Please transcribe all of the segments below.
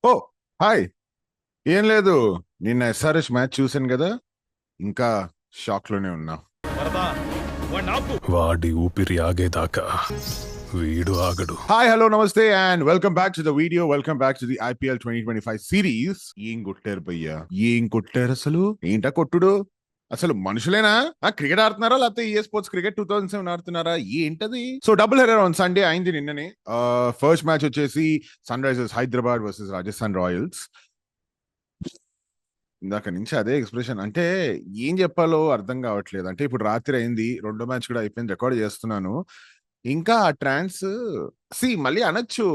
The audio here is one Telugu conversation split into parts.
ఓ హాయ్. ఏం లేదు. నిన్న ఎస్ఆర్ఎస్ మ్యాచ్ చూశాను కదా, ఇంకా షాక్ లోనే ఉన్నా. వాడి ఊపిరి ఆగేదాకా వీడు ఆగడు. హాయ్, హలో, నమస్తే and welcome back to the video. Welcome back to the IPL 2025 series. ఏం కొట్టారు భయ్యా, ఏం కొట్టారు అసలు. ఏంటా కొట్టుడు? అసలు మనుషులేనా? క్రికెట్ ఆడుతున్నారా లేకపోతే ఏ స్పోర్ట్స్ క్రికెట్ 2007 ఆడుతున్నారా? ఏంటది? So double header on Sunday అయింది నిన్ననే. ఫస్ట్ మ్యాచ్ వచ్చేసి Sunrisers Hyderabad versus Rajasthan Royals. ఇందాక నుంచి అదే ఎక్స్ప్రెషన్. అంటే ఏం చెప్పాలో అర్థం కావట్లేదు. అంటే ఇప్పుడు రాత్రి అయింది, రెండో మ్యాచ్ కూడా అయిపోయింది, రికార్డ్ చేస్తున్నాను. ఇంకా ఆ ట్రాన్స్ మళ్ళీ అనొచ్చు,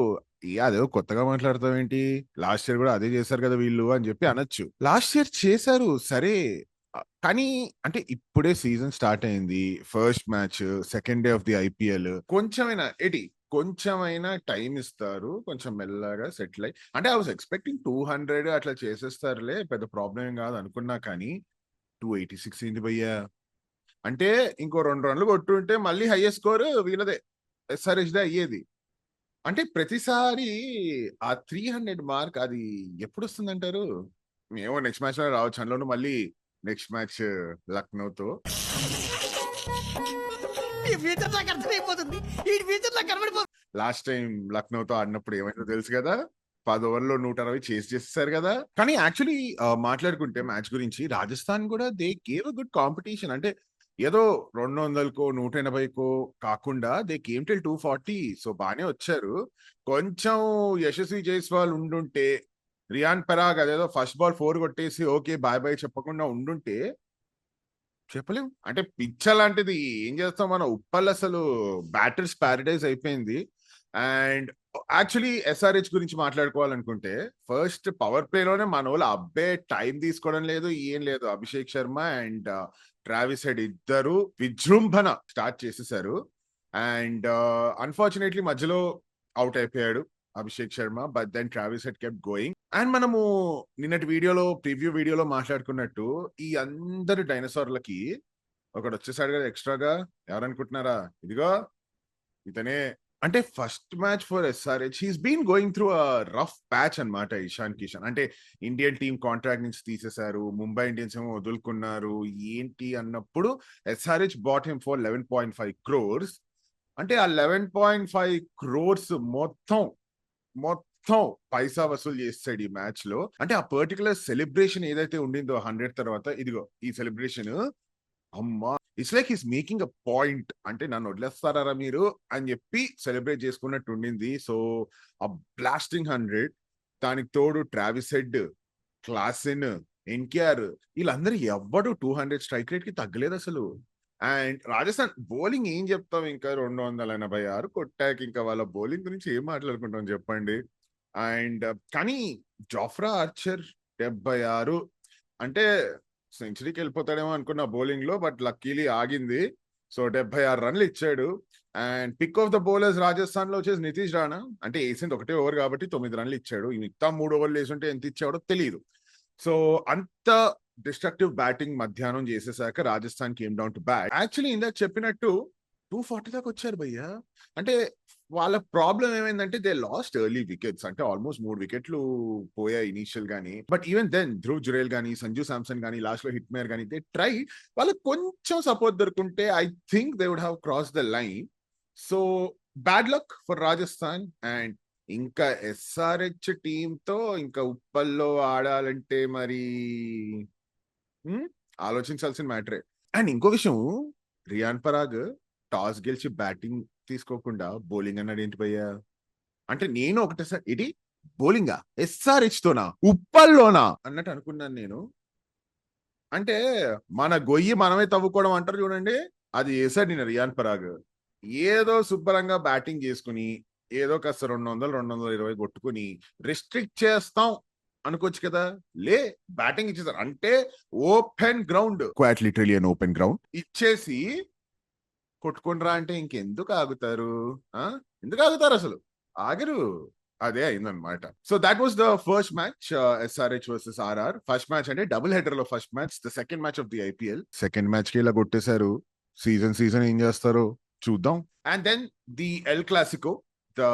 అదేదో కొత్తగా మాట్లాడతాం ఏంటి, లాస్ట్ ఇయర్ కూడా అదే చేశారు కదా వీళ్ళు అని చెప్పి అనొచ్చు. లాస్ట్ ఇయర్ చేశారు సరే, కానీ అంటే ఇప్పుడే సీజన్ స్టార్ట్ అయింది, first match, second day of the IPL. కొంచెమైనా టైం ఇస్తారు, కొంచెం మెల్లగా సెటిల్ అయ్యి. అంటే ఐ వాస్ ఎక్స్పెక్టింగ్ 200 అట్లా చేసేస్తారులే, పెద్ద ప్రాబ్లం ఏం కాదు అనుకున్నా, కానీ 286 ఏంది భయ్యా. అంటే ఇంకో 2 రన్లు కొట్టుంటే మళ్ళీ హైయెస్ట్ స్కోర్ వీళ్ళదే, ఎస్ఆర్హెచ్ దే అయ్యేది. అంటే ప్రతిసారి ఆ 300 మార్క్ అది ఎప్పుడు వస్తుంది అంటారు? ఏమో నెక్స్ట్ మ్యాచ్ లో రావచ్చు, అందులోనూ మళ్ళీ నెక్స్ట్ మ్యాచ్ లక్నోతో. ఈ ఫ్యూచర్ నాకు అర్థమైపోతుంది. ఈ ఫ్యూచర్ నాకు కనబడిపోతుంది. లాస్ట్ టైం లక్నోతో ఆడినప్పుడు ఏమైందో తెలుసు కదా, 10 ఓవర్లో 160 చేసేసారు కదా. కానీ యాక్చువల్లీ మాట్లాడుకుంటే మ్యాచ్ గురించి, రాజస్థాన్ కూడా they gave a good competition. అంటే ఏదో 200కో 180కో కాకుండా దే కేమ్ టిల్ 240. సో బానే వచ్చారు. కొంచెం యశస్వి జైస్వాల్ ఉండుంటే, రియాన్ పరాగ్ అదేదో ఫస్ట్ బాల్ 4 కొట్టేసి ఓకే బాయ్ బాయ్ చెప్పకుండా ఉండుంటే చెప్పలేం. అంటే పిచ్చ లాంటిది, ఏం చేస్తాం మనం. ఉప్పల్ అసలు బ్యాటర్స్ ప్యారడైజ్ అయిపోయింది. అండ్ యాక్చువల్లీ ఎస్ఆర్హెచ్ గురించి మాట్లాడుకోవాలనుకుంటే, ఫస్ట్ పవర్ ప్లే లోనే మన వాళ్ళు అబ్బే టైం తీసుకోవడం లేదు, ఏం లేదు. Abhishek Sharma and Travis Head ఇద్దరు విజృంభణ స్టార్ట్ చేసేసారు. అండ్ అన్ఫార్చునేట్లీ మధ్యలో అవుట్ అయిపోయాడు Abhishek Sharma, but then Travis Head kept going. And మనము నిన్నటి వీడియోలో, ప్రివ్యూ వీడియోలో మాట్లాడుకున్నట్టు, ఈ అందరు డైనోసార్లకి ఒకడు వచ్చేసాడు కదా ఎక్స్ట్రాగా. ఎవరనుకుంటున్నారా? ఇదిగో ఇతనే. అంటే first match for SRH, he's been going through a rough patch అన్నమాట ఇషాన్ కిషన్. అంటే ఇండియన్ టీమ్ కాంట్రాక్ట్ నుంచి తీసేశారు, ముంబై ఇండియన్స్ ఏమో వదులుకున్నారు, ఏంటి అన్నప్పుడు SRH bought him for 11.5 crores. అంటే ఆ 11.5 crores మొత్తం మొత్తం పైసా వసూలు చేస్తాడు ఈ మ్యాచ్ లో. అంటే ఆ పర్టికులర్ సెలబ్రేషన్ ఏదైతే ఉండిందో 100 తర్వాత, ఇదిగో ఈ సెలబ్రేషన్, అమ్మా, it's like is making a point. అంటే నన్ను వదిలేస్తారా మీరు అని చెప్పి సెలబ్రేట్ చేసుకున్నట్టు ఉండింది. సో ఆ బ్లాస్టింగ్ 100, దానికి తోడు ట్రావిస్ హెడ్, క్లాసెన్, ఎన్కేఆర్, వీళ్ళందరూ ఎవ్వడు 200 స్ట్రైక్ రేట్ కి తగ్గలేదు అసలు. అండ్ రాజస్థాన్ బౌలింగ్ ఏం చెప్తాం, ఇంకా 286 కొట్టాక ఇంకా వాళ్ళ బౌలింగ్ గురించి ఏం మాట్లాడుకుంటాం చెప్పండి. అండ్ కానీ జాఫ్రా ఆర్చర్ 76, అంటే సెంచరీకి వెళ్ళిపోతాడేమో అనుకున్న బౌలింగ్ లో, బట్ లక్కీలీ ఆగింది. సో 76 రన్లు ఇచ్చాడు. And pick of the bowlers Rajasthan లో వచ్చేసి నితీష్ రాణా. అంటే వేసింది ఒకటే ఓవర్ కాబట్టి 9 రన్లు ఇచ్చాడు. ఈ మిగతా 3 ఓవర్లు వేసుంటే ఎంత ఇచ్చాడో తెలియదు. సో అంత డిస్ట్రక్టివ్ బ్యాటింగ్ మధ్యాహ్నం చేసేసాక Rajasthan came down to bat. Actually ఇందాక చెప్పినట్టు 240 దాకా వచ్చారు భయ్య. అంటే వాళ్ళ ప్రాబ్లం ఏమైందంటే దే లాస్ట్ ఎర్లీ వికెట్స్. అంటే ఆల్మోస్ట్ 3 వికెట్లు పోయాయి ఇనీషియల్ గానీ, but even then Dhruv Jurel గానీ, సంజు శాంసన్ గానీ, లాస్ట్ లో హిట్ మేయర్ గానీ, దే ట్రై. వాళ్ళకి కొంచెం సపోర్ట్ దొరుకుంటే I think they would have cross the line. So bad luck for Rajasthan. And ఇంకా ఎస్ఆర్హెచ్ టీమ్ తో ఇంకా ఉప్పల్లో ఆడాలంటే మరి ఆలోచించాల్సిన మ్యాటరే. అండ్ ఇంకో విషయం, రియాన్ పరాగ్ టాస్ గెలిచి బ్యాటింగ్ తీసుకోకుండా బౌలింగ్ అన్నాడు ఏంటి భయ్యా. అంటే నేను ఒకటేసారి ఇది బౌలింగా ఎస్ఆర్హెచ్ తోనా ఉప్పల్లోనా అన్నట్టు అనుకున్నాను నేను. అంటే మన గొయ్యి మనమే తవ్వుకోవడం అంటారు చూడండి, అది చేశాడు నిన్న రియాన్ పరాగ్. ఏదో శుభ్రంగా బ్యాటింగ్ చేసుకుని, ఏదో కాస్త 200 220 కొట్టుకుని రెస్ట్రిక్ట్ చేస్తాం అనుకోవచ్చు కదా. లే, బ్యాటింగ్ ఇచ్చేసారు. అంటే open ground, what literally an open ground ఇచ్చేసి కొట్టుకుంటారా అంటే ఇంకెందుకు ఆగుతారు? ఎందుకు ఆగుతారు అసలు? ఆగరు. అదే అయిందనమాట. So that was the first match, SRH versus RR. First match అంటే డబుల్ హెడర్ లో first match, the second match of the IPL. Second match కి ఇలా కొట్టేశారు. సీజన్ ఏం చేస్తారో చూద్దాం. And then the El Clasico, the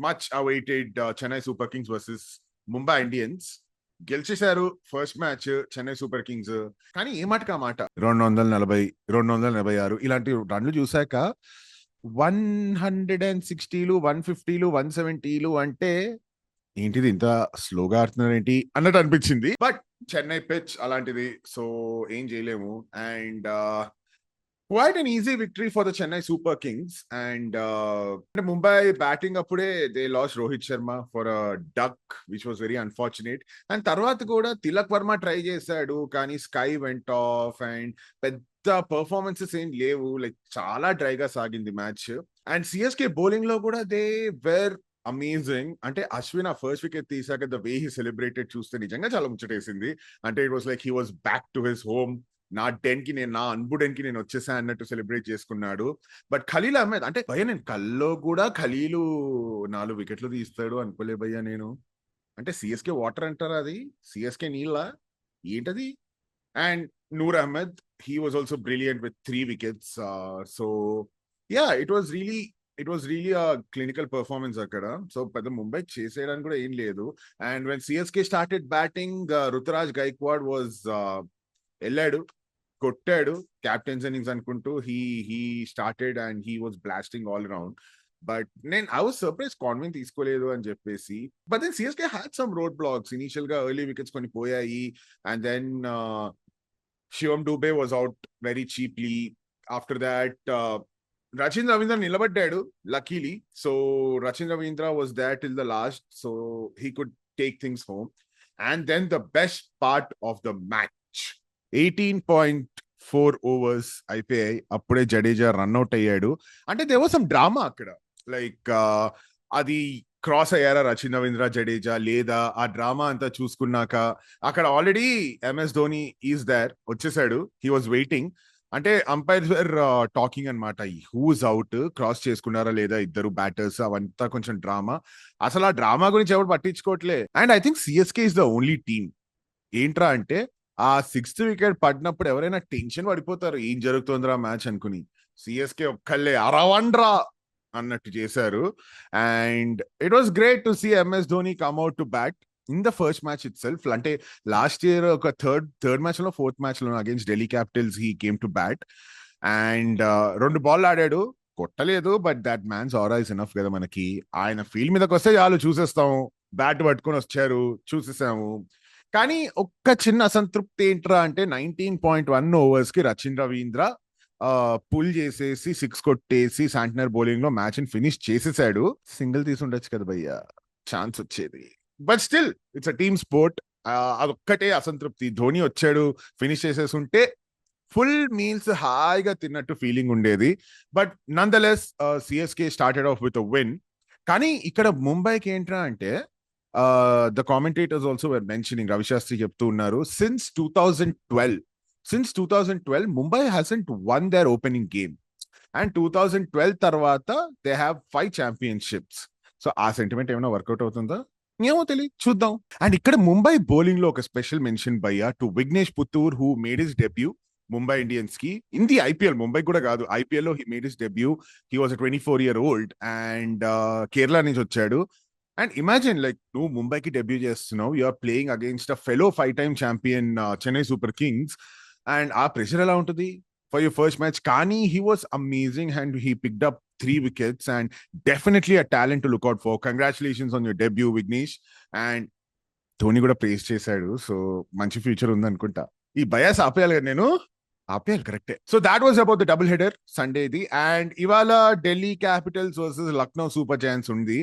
much awaited Chennai Super Kings versus Mumbai Indians గెలిచేశారు first match Chennai Super Kings. కానీ ఏ మాటకి ఆ మాట 240, 246 ఇలాంటి రన్లు చూసాక 160లు, 150లు, 170లు అంటే ఏంటిది ఇంత స్లోగా ఆడుతున్నారు ఏంటి అన్నట్టు అనిపించింది. బట్ చెన్నై పిచ్ అలాంటిది, సో ఏం చేయలేము. And quite an easy victory for the Chennai Super Kings. And Mumbai batting appude they lost Rohit Sharma for a duck, which was very unfortunate. And తర్వాత కూడా తిలక్ వర్మ ట్రై చేశాడు కానీ స్కై వెంట్ ఆఫ్ అండ్ పెద్ద పర్ఫార్మెన్సెస్ ఏం లేవు, లైక్ చాలా డ్రైగా సాగింది మ్యాచ్. అండ్ సిఎస్కే బౌలింగ్ లో కూడా దే వేర్ అమేజింగ్. అంటే అశ్విన్ ఆ ఫస్ట్ వికెట్ తీసాక ద వే హీ సెలబ్రేటెడ్ చూస్తే నిజంగా చాలా ముచ్చటేసింది. అంటే it was like he was back to his home. నా అన్బు డెన్ కి నేను వచ్చేసా అన్నట్టు సెలబ్రేట్ చేసుకున్నాడు. బట్ ఖలీల్ అహ్మద్ అంటే భయ్య నేను కల్లో కూడా ఖలీలు 4 వికెట్లు తీస్తాడు అనుకోలే భయ్య నేను. అంటే సిఎస్కే వాటర్ అంటారా, అది సిఎస్కే నీళ్ళ ఏంటది. And Noor Ahmad, he was also brilliant with 3 wickets. So yeah, it was really a clinical performance అక్కడ. సో పెద్ద ముంబై చేసేయడానికి కూడా ఏం లేదు. And when CSK started batting, Ruturaj Gaikwad was వెళ్ళాడు, కొట్టాడు క్యాప్టెన్స్ ఇన్నింగ్స్ అనుకుంటూ. He started and he was blasting all around. But I was surprise Conway తీసుకోలేదు అని చెప్పేసి. But then CSK had some roadblocks. Initial గా ఎర్లీ వికెట్స్ కొన్ని పోయాయి. And then Shivam Dube was out very cheaply. After that Rachin Ravindra నిలబడ్డాడు luckily. So Rachin Ravindra was there till the last, so he could take things home. And then the best part of the match, 18.4 overs అయిపోయాయి, అప్పుడే జడేజా రన్అట్ అయ్యాడు. అంటే దేర్ వాజ్ సమ్ డ్రామా అక్కడ, లైక్ అది క్రాస్ అయ్యారా రచిన్ రవీంద్ర జడేజా లేదా, ఆ డ్రామా అంతా చూసుకున్నాక అక్కడ already MS Dhoni is there, వచ్చేసాడు. He was waiting. అంటే అంపైర్స్ వేర్ టాకింగ్ అనమాట, హూస్ అవుట్, క్రాస్ చేసుకున్నారా లేదా ఇద్దరు బ్యాటర్స్, అవంతా కొంచెం డ్రామా. అసలు ఆ డ్రామా గురించి ఎవరు పట్టించుకోవట్లే. And I think CSK is the only team ఏంట్రా అంటే ఆ 6th వికెట్ పడినప్పుడు ఎవరైనా టెన్షన్ పడిపోతారు, ఏం జరుగుతుందిరా మ్యాచ్ అనుకుని. సిఎస్కే ఒక్కళ్ళే అరవండ్రా అన్నట్టు చేశారు. And it was great to see MS Dhoni come out to bat in the first match itself. అంటే లాస్ట్ ఇయర్ ఒక థర్డ్ మ్యాచ్ లో, 4th మ్యాచ్ లో against Delhi Capitals he came to bat. And 2 ball ఆడాడు, కొట్టలేదు. But that man's aura is enough కదా మనకి. ఆయన ఫీల్డ్ మీదకి వస్తే చాలు, చూసేస్తాము. బ్యాట్ పట్టుకొని వచ్చారు, చూసేసాము. కానీ ఒక్క చిన్న అసంతృప్తి ఏంట్రా అంటే 19.1 ఓవర్స్ కి రచిన్ రవీంద్ర పుల్ చేసేసి 6 కొట్టేసి శాంట్నర్ బౌలింగ్ లో మ్యాచ్ ని ఫినిష్ చేసేసాడు. సింగిల్ తీసుండొచ్చు కదా భయ్య, ఛాన్స్ వచ్చేది. But still it's a team sport. అదొక్కటే అసంతృప్తి. ధోని వచ్చాడు, ఫినిష్ చేసేసి ఉంటే ఫుల్ మీల్స్ హాయిగా తిన్నట్టు ఫీలింగ్ ఉండేది. But nonetheless CSK started off with a win. కానీ ఇక్కడ ముంబైకి ఏంట్రా అంటే the commentators also were mentioning, Ravi Shastri చెప్తూ ఉన్నారు, since 2012 Mumbai hasn't won their opening game, and 2012 తర్వాత they have 5 championships. సో ఆ సెంటిమెంట్ ఏమైనా వర్కౌట్ అవుతుందా ఏమో తెలియదు, చూద్దాం. అండ్ ఇక్కడ ముంబై బౌలింగ్ లో ఒక స్పెషల్ మెన్షన్ భయ్యా to Vignesh Puthur, who made his debut Mumbai Indians కి ఇన్ ది ఐపీఎల్. ముంబై కూడా కాదు, ఐపీఎల్ లో he made his debut. He was 24-year-old and Kerala నుంచి వచ్చాడు. అండ్ ఇమాజిన్, లైక్ నువ్వు ముంబైకి డెబ్యూ చేస్తున్నావు, you're playing against a fellow 5-time champion Chennai Super Kings. And ఆ ప్రెషర్ ఎలా ఉంటుంది ఫర్ యువర్ ఫస్ట్ మ్యాచ్. కానీ he was amazing and he picked up 3 wickets and definitely a talent to look out for. Congratulations on your debut Vignesh. And Dhoni కూడా ప్రేస్ చేశాడు, సో మంచి ఫ్యూచర్ ఉందనుకుంటా. ఈ బయాస్ ఆపేయాలి కదా నేను, ఆపేయాలి కరెక్టే. So that was about the double header సండేది. అండ్ ఇవాళ Delhi Capitals versus Lucknow Super Giants ఉంది.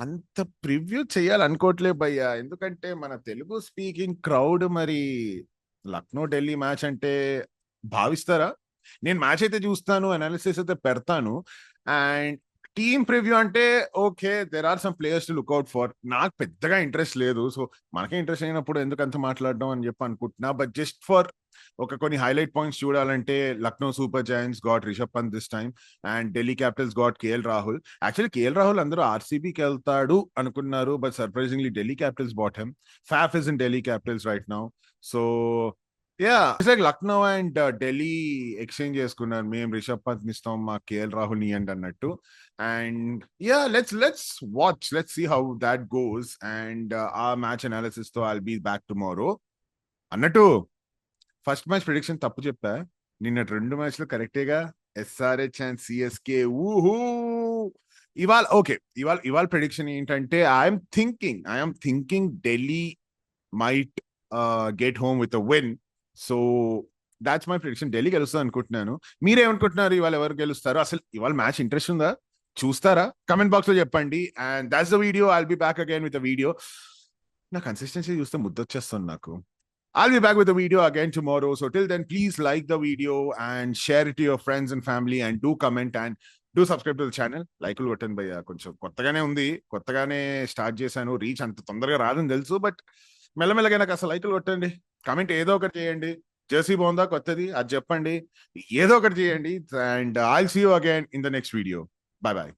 అంత ప్రివ్యూ చేయాలనుకోవట్లే భయ్యా, ఎందుకంటే మన తెలుగు స్పీకింగ్ క్రౌడ్ మరి లక్నో ఢిల్లీ మ్యాచ్ అంటే భావిస్తారా? నేను మ్యాచ్ అయితే చూస్తాను, అనాలిసిస్ అయితే పెడతాను. అండ్ టీమ్ ప్రివ్యూ అంటే okay, there are some players to look out for. నాకు పెద్దగా ఇంట్రెస్ట్ లేదు, సో మనకే ఇంట్రెస్ట్ అయినప్పుడు ఎందుకు అంత మాట్లాడడం అని చెప్పి అనుకుంటున్నా. బట్ జస్ట్ ఫర్ కొన్ని హైలైట్ పాయింట్స్ చూడాలంటే, Lucknow Super Giants got Rishabh Pant this time and Delhi Capitals got KL Rahul. Actually KL Rahul అందరూ ఆర్సీబీకి వెళ్తాడు అనుకున్నారు, but surprisingly Delhi Capitals bought him. Faf is in Delhi Capitals right now. So it's like Lucknow and Delhi exchange చేసుకున్నారు. మేము రిషబ్ పంత్ ఇస్తాం, మా కేఎల్ రాహుల్ ఇవ్వండి అన్నట్టు. And let's watch, let's see how that goes. And ఆ మ్యాచ్ అనాలిసిస్ తో ఐల్ బీ బ్యాక్ టుమారో. అన్నట్టు ఫస్ట్ మ్యాచ్ ప్రిడిక్షన్ తప్పు చెప్పా. నిన్న 2 మ్యాచ్లు కరెక్టేగా. SRH and CSK. ఊహూ. ఇవాళ ప్రిడిక్షన్ ఏంటంటే I'm thinking Delhi might get home with a win. So that's my prediction. Delhi గెలుస్తుంది అనుకుంటున్నాను. మీరేమనుకుంటున్నారు? ఇవాళ ఎవరు గెలుస్తారు? అసలు ఇవాళ మ్యాచ్ ఇంట్రెస్ట్ ఉందా? చూస్తారా? కమెంట్ బాక్స్ లో చెప్పండి. And that's the video. I'll be back again with a video. నా కన్సిస్టెన్సీ చూస్తే ముద్దొచ్చేస్తుంది నాకు. I'll be back with a video again tomorrow. So till then, please like the video and share it to your friends and family, and do comment and do subscribe to the channel. లైకులు కొట్టండి భయ్యా. కొంచెం కొత్తగానే ఉంది, కొత్తగానే స్టార్ట్ చేశాను. రీచ్ అంత తొందరగా రాదని తెలుసు, బట్ మెల్లమెల్లగా నాకు అసలు లైకులు కొట్టండి. కమెంట్ ఏదో ఒకటి చేయండి. జెర్సీ బాగుందా కొత్తది అది చెప్పండి. ఏదో ఒకటి చేయండి. And I'll see you again in the next video. Bye by.